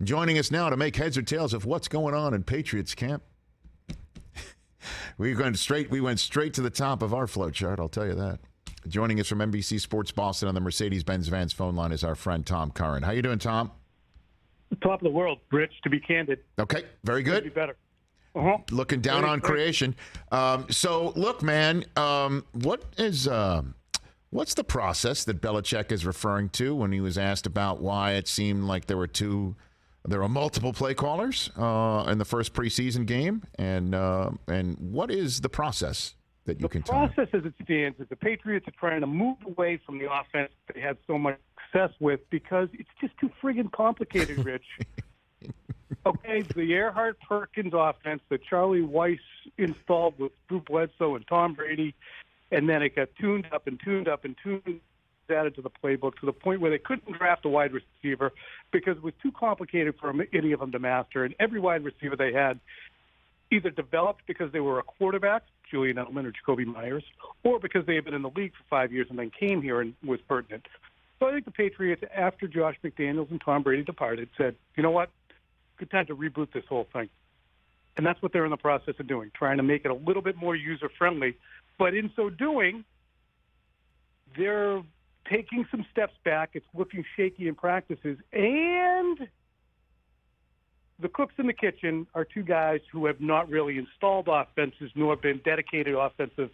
Joining us now to make heads or tails of what's going on in Patriots camp. We went straight to the top of our flow chart, I'll tell you that. Joining us from NBC Sports Boston on the Mercedes-Benz Vans phone line is our friend Tom Curran. How you doing, Tom? Top of the world, Rich, to be candid. Okay, very good. Could be better. Looking down on creation. So, look, man, what's the process that Belichick is referring to when he was asked about why it seemed like there were multiple play callers in the first preseason game, and what is the process that you can tell me? The process as it stands is the Patriots are trying to move away from the offense they had so much success with because it's just too friggin' complicated, Rich. Okay, the Earhart-Perkins offense that Charlie Weiss installed with Drew Bledsoe and Tom Brady, and then it got tuned up added to the playbook to the point where they couldn't draft a wide receiver because it was too complicated for any of them to master. And every wide receiver they had either developed because they were a quarterback, Julian Edelman or Jacoby Myers, or because they had been in the league for 5 years and then came here and was pertinent. So I think the Patriots, after Josh McDaniels and Tom Brady departed, said, you know what, good time to reboot this whole thing. And that's what they're in the process of doing, trying to make it a little bit more user-friendly. But in so doing, they're taking some steps back. It's looking shaky in practices. And the cooks in the kitchen are two guys who have not really installed offenses nor been dedicated offensive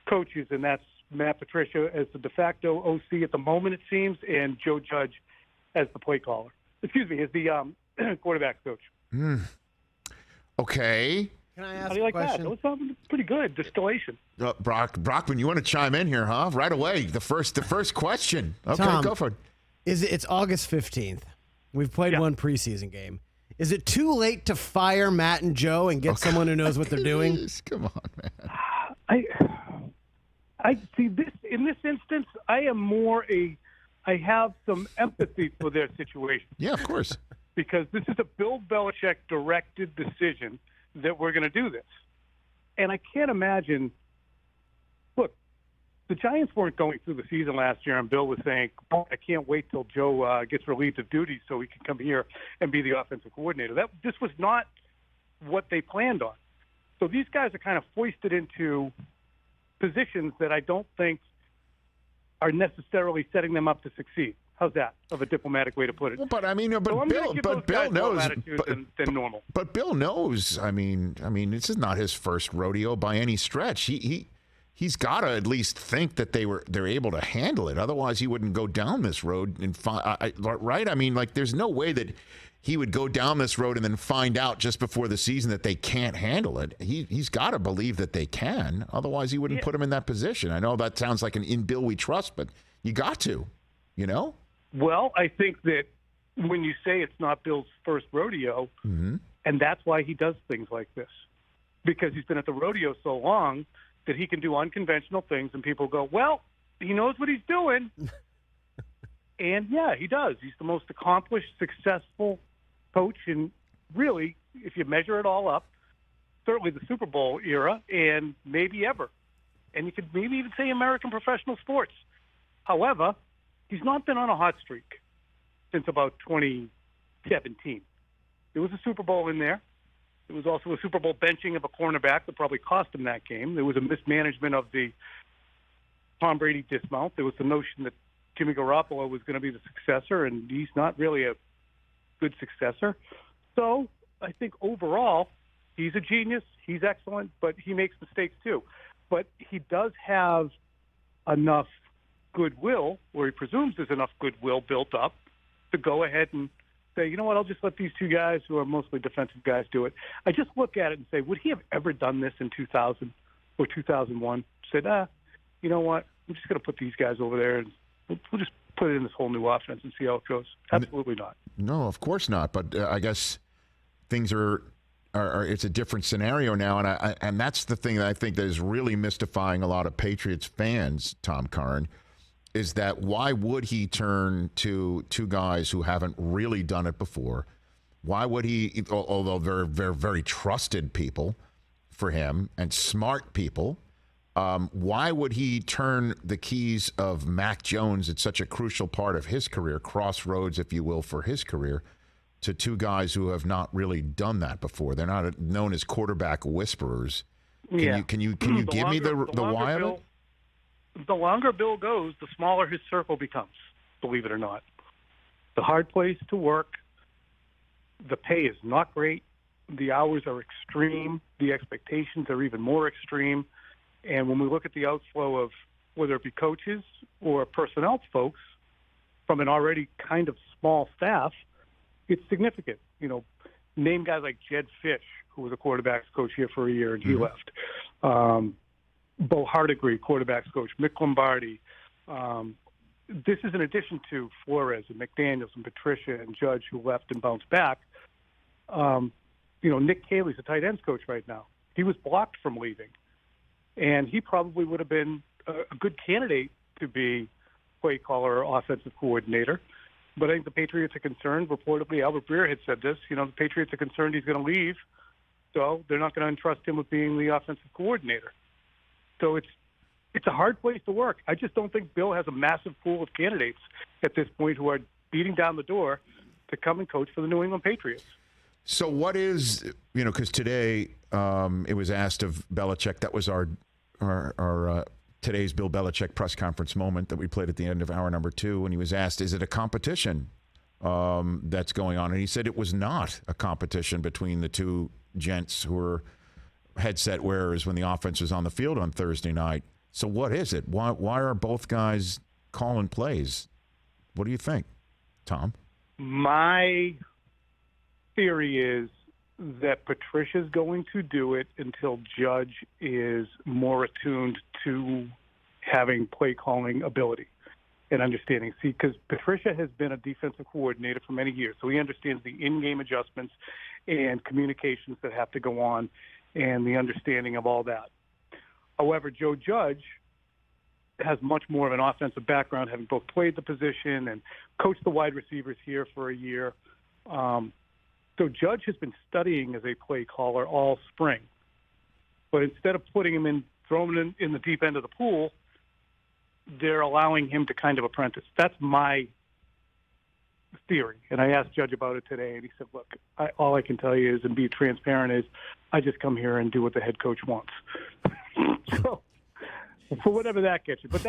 coaches, and that's Matt Patricia as the de facto OC at the moment, it seems, and Joe Judge as the play caller. Excuse me, as the quarterback coach. Okay. Can I ask How do you like a question? that? That was pretty good. Distillation. Brockman, you want to chime in here, huh? Right away. The first question. Okay, Tom, go for it. It's August 15th. We've played one preseason game. Is it too late to fire Matt and Joe and get someone who knows what they're doing? Come on, man. I see this in this instance. I have some empathy for their situation. Yeah, of course. Because this is a Bill Belichick directed decision that we're going to do this. And I can't imagine, look, the Giants weren't going through the season last year, and Bill was saying, oh, I can't wait till Joe gets relieved of duty so he can come here and be the offensive coordinator. This was not what they planned on. So these guys are kind of foisted into positions that I don't think are necessarily setting them up to succeed. How's that? Of a diplomatic way to put it. Well, but I mean, Bill knows. Than normal. But Bill knows. I mean, this is not his first rodeo by any stretch. He's got to at least think that they're able to handle it. Otherwise, he wouldn't go down this road and right. I mean, like, there's no way that he would go down this road and then find out just before the season that they can't handle it. He's got to believe that they can. Otherwise, he wouldn't put him in that position. I know that sounds like an in Bill we trust, but you got to, you know. Well, I think that when you say it's not Bill's first rodeo, and that's why he does things like this, because he's been at the rodeo so long that he can do unconventional things, and people go, well, he knows what he's doing. And, yeah, he does. He's the most accomplished, successful coach in, really, if you measure it all up, certainly the Super Bowl era and maybe ever. And you could maybe even say American professional sports. However, he's not been on a hot streak since about 2017. There was a Super Bowl in there. There was also a Super Bowl benching of a cornerback that probably cost him that game. There was a mismanagement of the Tom Brady dismount. There was the notion that Jimmy Garoppolo was going to be the successor, and he's not really a good successor. So I think overall he's a genius. He's excellent, but he makes mistakes too. But he does have enough goodwill, or he presumes there's enough goodwill built up to go ahead and say, you know what, I'll just let these two guys who are mostly defensive guys do it. I just look at it and say, would he have ever done this in 2000 or 2001? Said, you know what, I'm just going to put these guys over there and we'll just put it in this whole new offense and see how it goes. Absolutely not. No, of course not. But I guess things are it's a different scenario now, and that's the thing that I think that is really mystifying a lot of Patriots fans, Tom Curran, is that why would he turn to two guys who haven't really done it before? Why would he, although they're very trusted people for him and smart people, why would he turn the keys of Mac Jones at such a crucial part of his career, crossroads, if you will, for his career, to two guys who have not really done that before. They're not known as quarterback whisperers. Can you give me the why of it? The longer Bill goes, the smaller his circle becomes, believe it or not. The hard place to work. The pay is not great. The hours are extreme. The expectations are even more extreme. And when we look at the outflow of whether it be coaches or personnel folks from an already kind of small staff, it's significant. Name guys like Jed Fish, who was a quarterback's coach here for a year, and he left. Bo Hardigree, quarterback's coach. Mick Lombardi. This is in addition to Flores and McDaniels and Patricia and Judge, who left and bounced back. Nick Caley's a tight ends coach right now. He was blocked from leaving. And he probably would have been a good candidate to be play caller or offensive coordinator. But I think the Patriots are concerned. Reportedly, Albert Breer had said this. The Patriots are concerned he's going to leave, so they're not going to entrust him with being the offensive coordinator. So it's a hard place to work. I just don't think Bill has a massive pool of candidates at this point who are beating down the door to come and coach for the New England Patriots. So what is, because today it was asked of Belichick, that was our today's Bill Belichick press conference moment that we played at the end of hour number 2, and he was asked, is it a competition that's going on? And he said it was not a competition between the two gents who were headset wearers when the offense was on the field on Thursday night. So what is it? Why are both guys calling plays? What do you think, Tom? My theory is that Patricia's going to do it until Judge is more attuned to having play calling ability and understanding. See, because Patricia has been a defensive coordinator for many years, so he understands the in-game adjustments and communications that have to go on and the understanding of all that. However, Joe Judge has much more of an offensive background, having both played the position and coached the wide receivers here for a year. So Judge has been studying as a play caller all spring. But instead of putting him throwing him in the deep end of the pool, they're allowing him to kind of apprentice. That's my theory. And I asked Judge about it today, and he said, look, all I can tell you is, and be transparent, is I just come here and do what the head coach wants. So for whatever that gets you. But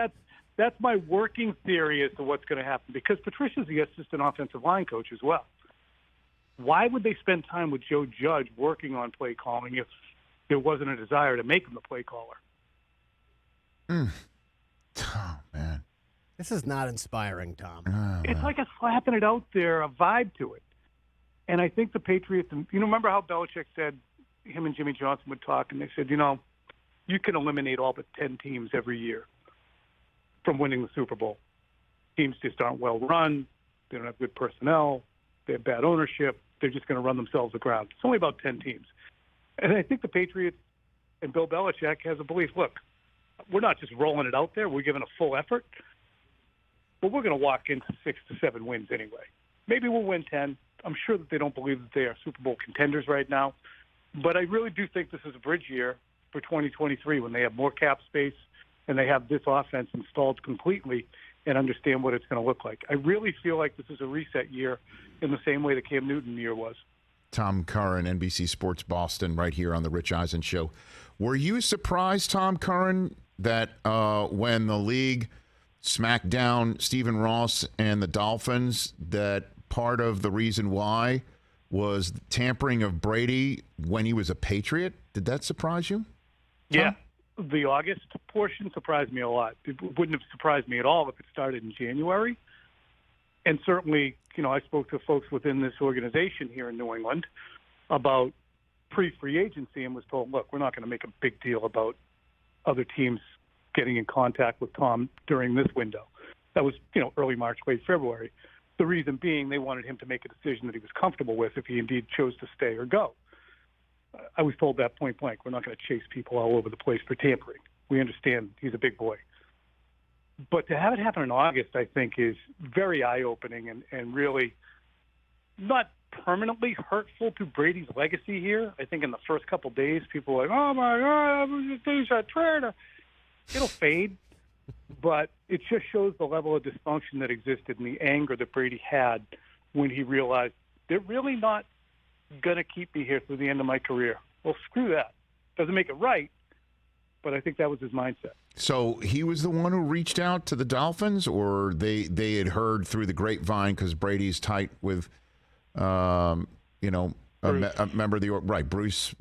that's my working theory as to what's going to happen, because Patricia's the assistant offensive line coach as well. Why would they spend time with Joe Judge working on play calling if there wasn't a desire to make him the play caller? Oh, man. This is not inspiring, Tom. It's like a slapping it out there, a vibe to it. And I think the Patriots, remember how Belichick said him and Jimmy Johnson would talk, and they said, you can eliminate all but 10 teams every year from winning the Super Bowl. Teams just aren't well run. They don't have good personnel. They have bad ownership. They're just going to run themselves aground. It's only about 10 teams. And I think the Patriots and Bill Belichick has a belief, look, we're not just rolling it out there. We're giving a full effort. But we're going to walk into 6 to 7 wins anyway. Maybe we'll win 10. I'm sure that they don't believe that they are Super Bowl contenders right now. But I really do think this is a bridge year for 2023 when they have more cap space and they have this offense installed completely and understand what it's going to look like. I really feel like this is a reset year in the same way the Cam Newton year was. Tom Curran, NBC Sports Boston, right here on the Rich Eisen Show. Were you surprised, Tom Curran, that when the league smacked down Stephen Ross and the Dolphins, that part of the reason why was tampering of Brady when he was a Patriot? Did that surprise you, Tom? Yeah. The August portion surprised me a lot. It wouldn't have surprised me at all if it started in January. And certainly, I spoke to folks within this organization here in New England about pre-free agency and was told, look, we're not going to make a big deal about other teams getting in contact with Tom during this window. That was, early March, late February. The reason being they wanted him to make a decision that he was comfortable with if he indeed chose to stay or go. I was told that point blank. We're not going to chase people all over the place for tampering. We understand he's a big boy. But to have it happen in August, I think, is very eye-opening and really not permanently hurtful to Brady's legacy here. I think in the first couple days, people were like, oh, my God, he's a traitor. It'll fade. But it just shows the level of dysfunction that existed and the anger that Brady had when he realized they're really not going to keep me here through the end of my career. Well, screw that. Doesn't make it right, but I think that was his mindset. So he was the one who reached out to the Dolphins, or they had heard through the grapevine because Brady's tight with, a member of the right, Bruce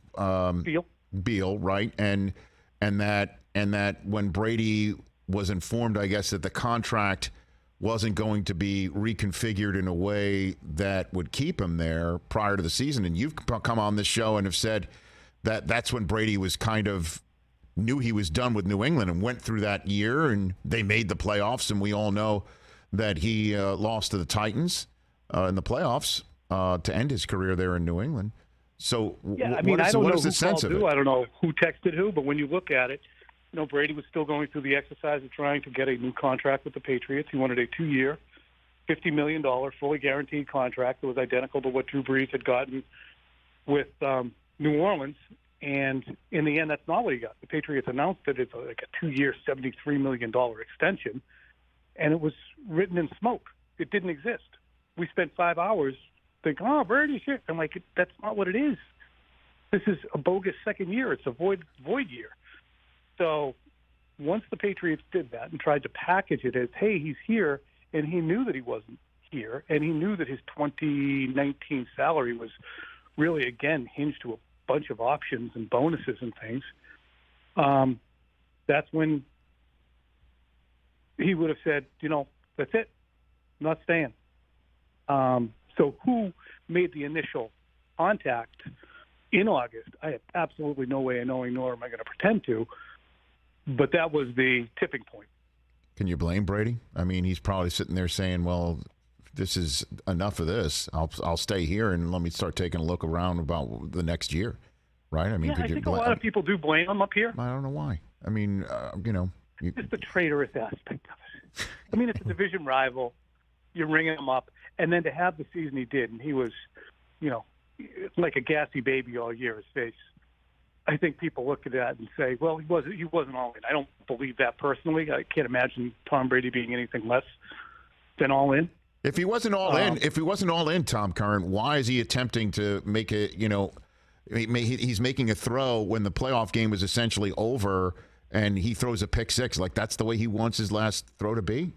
Beal, right, and that when Brady was informed, I guess, that the contract wasn't going to be reconfigured in a way that would keep him there prior to the season, and you've come on this show and have said that that's when Brady was kind of knew he was done with New England and went through that year, and they made the playoffs, and we all know that he lost to the Titans in the playoffs to end his career there in New England. So I don't know what is the sense of it? I don't know who texted who, but when you look at it, Brady was still going through the exercise of trying to get a new contract with the Patriots. He wanted a 2-year, $50 million, fully guaranteed contract that was identical to what Drew Brees had gotten with New Orleans. And in the end, that's not what he got. The Patriots announced that it's like a 2-year, $73 million extension, and it was written in smoke. It didn't exist. We spent 5 hours thinking, oh, Brady's here. I'm like, that's not what it is. This is a bogus second year. It's a void year. So once the Patriots did that and tried to package it as, hey, he's here, and he knew that he wasn't here, and he knew that his 2019 salary was really, again, hinged to a bunch of options and bonuses and things, that's when he would have said, that's it. I'm not staying. So who made the initial contact in August? I have absolutely no way of knowing, nor am I going to pretend to, but that was the tipping point. Can you blame Brady? I mean, he's probably sitting there saying, well, this is enough of this. I'll stay here and let me start taking a look around about the next year, right? I mean, I think a lot of people do blame him up here. I don't know why. I mean, just the traitorous aspect of it. I mean, it's a division rival. You're ringing him up, and then to have the season he did, and he was, like a gassy baby all year. His face. I think people look at that and say, well, he wasn't all in. I don't believe that personally. I can't imagine Tom Brady being anything less than all in. If he wasn't all in, Tom Curran, why is he attempting to make it? He's making a throw when the playoff game was essentially over, and he throws a pick six. Like that's the way he wants his last throw to be.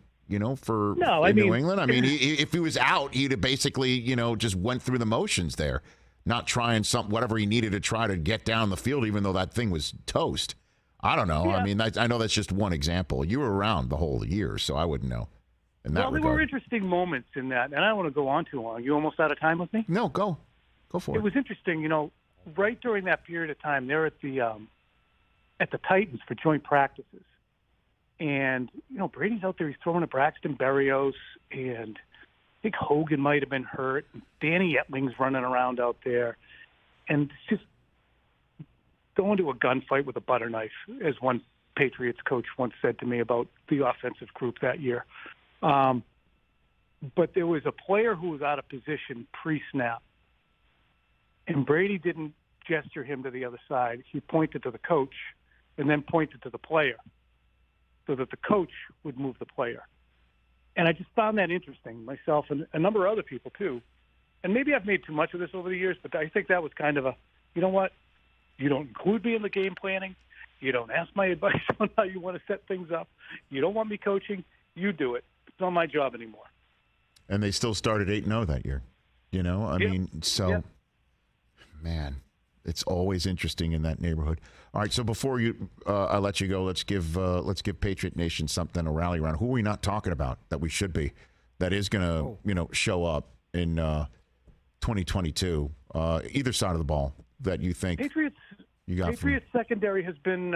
For New England. I mean, if he was out, he'd have basically, just went through the motions there, not trying whatever he needed to try to get down the field, even though that thing was toast. I don't know. Yeah. I mean, I know that's just one example. You were around the whole year, so I wouldn't know. There were interesting moments in that, and I don't want to go on too long. You almost out of time with me? No, go for it. It was interesting, right during that period of time, they're at the Titans for joint practices. And, Brady's out there. He's throwing to Braxton Berrios, and I think Hogan might have been hurt. Danny Etling's running around out there. And it's just going to a gunfight with a butter knife, as one Patriots coach once said to me about the offensive group that year. But there was a player who was out of position pre-snap, and Brady didn't gesture him to the other side. He pointed to the coach and then pointed to the player, so that the coach would move the player. And I just found that interesting, myself and a number of other people too. And maybe I've made too much of this over the years, but I think that was kind of you know what? You don't include me in the game planning. You don't ask my advice on how you want to set things up. You don't want me coaching. You do it. It's not my job anymore. And they still started 8-0 that year. Man, it's always interesting in that neighborhood. All right, so before I let you go, let's give Patriot Nation something to rally around. Who are we not talking about that we should be? That is going to show up in 2022. Either side of the ball that you think Patriots secondary has been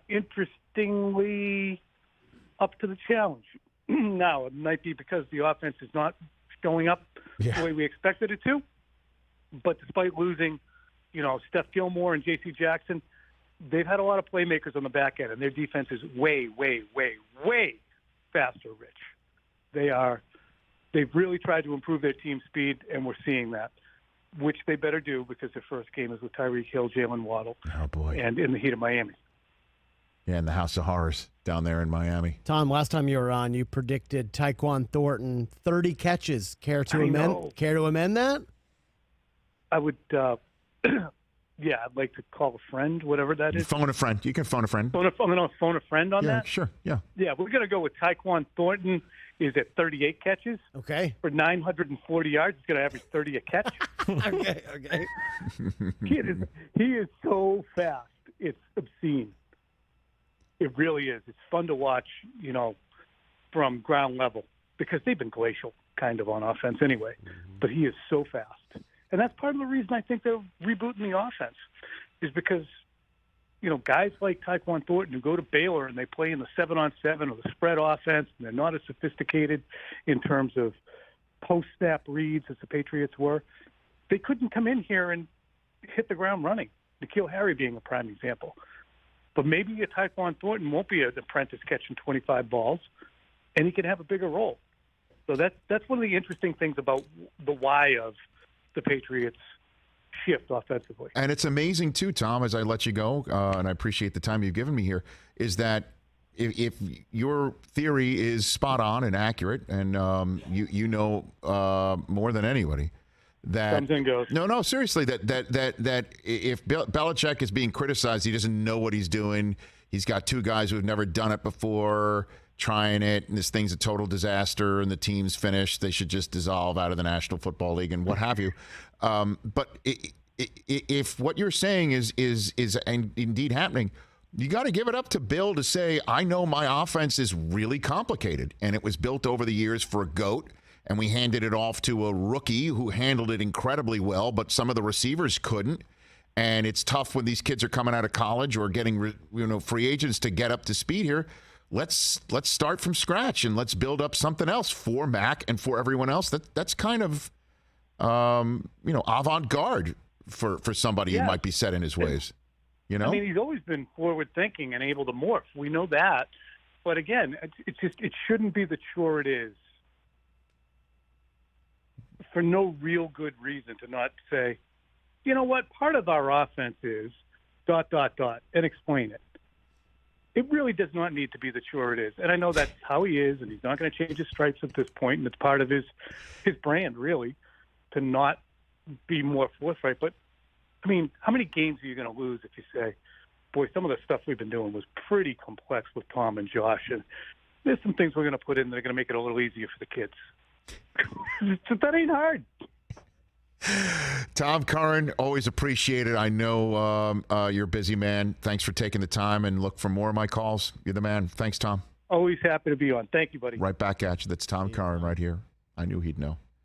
interestingly up to the challenge. Now it might be because the offense is not showing up the way we expected it to. But despite losing, Steph Gilmore and J.C. Jackson, they've had a lot of playmakers on the back end, and their defense is way, way, way, way faster, Rich. They've really tried to improve their team speed, and we're seeing that, which they better do because their first game is with Tyreek Hill, Jalen Waddle, and in the heat of Miami. Yeah, in the House of Horrors down there in Miami. Tom, last time you were on, you predicted Tyquan Thornton 30 catches. Care to amend that? I would, yeah, I'd like to call a friend, whatever that is. Phone a friend. You can phone a friend. I'm going to phone a friend on Yeah, that? sure. Yeah. Yeah, we're going to go with Tyquan Thornton. Is at 38 catches. Okay. For 940 yards. He's going to average 30 a catch. Okay. He is so fast. It's obscene. It really is. It's fun to watch, from ground level because they've been glacial kind of on offense anyway. Mm-hmm. But he is so fast. And that's part of the reason I think they're rebooting the offense is because, guys like Tyquan Thornton who go to Baylor and they play in the 7-on-7 or the spread offense, and they're not as sophisticated in terms of post-snap reads as the Patriots were. They couldn't come in here and hit the ground running. N'Keal Harry being a prime example. But maybe a Tyquan Thornton won't be an apprentice catching 25 balls, and he can have a bigger role. So that's one of the interesting things about the why of the Patriots shift offensively. And it's amazing too, Tom, as I let you go, and I appreciate the time you've given me here, is that if your theory is spot on and accurate, and more than anybody, that something goes. No, seriously, that if Belichick is being criticized, he doesn't know what he's doing. He's got two guys who have never done it before trying it, and this thing's a total disaster, and the team's finished. They should just dissolve out of the National Football League and what have you. But if what you're saying is indeed happening, you got to give it up to Bill to say, I know my offense is really complicated, and it was built over the years for a GOAT, and we handed it off to a rookie who handled it incredibly well, but some of the receivers couldn't. And it's tough when these kids are coming out of college or getting free agents to get up to speed here. Let's start from scratch and let's build up something else for Mac and for everyone else. That's kind of avant-garde for somebody who might be set in his ways. I mean, he's always been forward-thinking and able to morph. We know that, but again, it shouldnd be the chore it is. For no real good reason to not say, you know what, part of our offense is ... and explain it. It really does not need to be the chore it is. And I know that's how he is, and he's not going to change his stripes at this point, and it's part of his brand, really, to not be more forthright. But, I mean, how many games are you going to lose if you say, boy, some of the stuff we've been doing was pretty complex with Tom and Josh, and there's some things we're going to put in that are going to make it a little easier for the kids. That ain't hard. Tom Curran, always appreciate it. I know you're a busy man. Thanks for taking the time, and look for more of my calls. You're the man. Thanks, Tom. Always happy to be on. Thank you, buddy. Right back at you. That's Tom Curran right here. I knew he'd know.